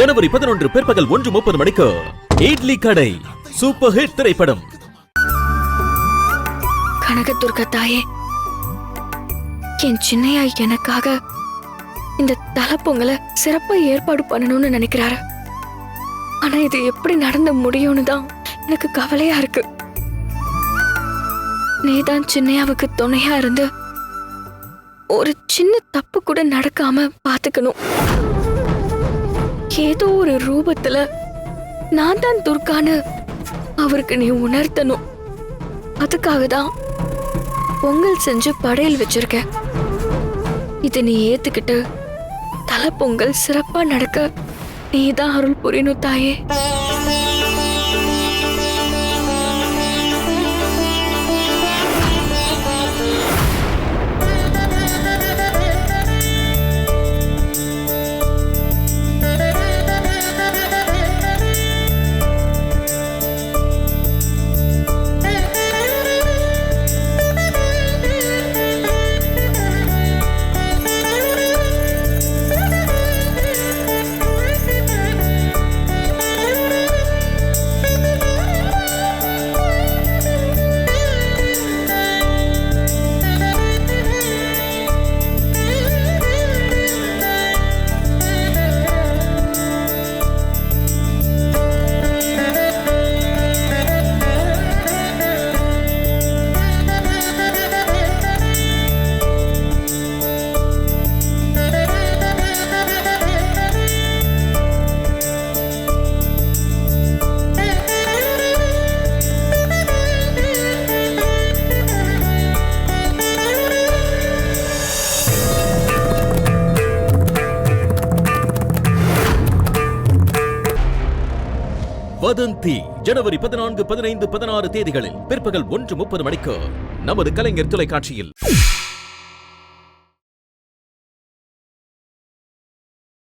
ஜனவரி 11 பிற்பகல் 1:30 மணிக்கு இட்லி கடை சூப்பர் ஹிட் திரைப்படம். கனகதுர்கா தாயே, என் சின்னையா எனக்காக இந்த தலப்பொங்கலை சிறப்பா ஏற்பாடு பண்ணணும்னு நினைக்கிறாரு. ஆனா இது எப்படி நடந்து முடியும்னு தான் எனக்கு கவலையா இருக்கு. நீதான் சின்னையாவுக்கு துணையா இருந்து ஒரு சின்ன தப்பு கூட நடக்காம பாத்துக்கணும். ஏதோ ஒரு ரூபத்துல நான் தான் துர்கான்னு அவருக்கு நீ உணர்த்தணும். அதுக்காக தான் பொங்கல் செஞ்சு படையல் வச்சிருக்க. இதை நீ ஏத்துக்கிட்டு தலப்பொங்கல் சிறப்பா நடக்க நீதான் அருள் புரியணும் தாயே. வதந்தி ஜனவரி 14, 15, 16 தேதிகளில் பிற்பகல் 1:30 மணிக்கு நமது கலைஞர் தொலைக்காட்சியில்.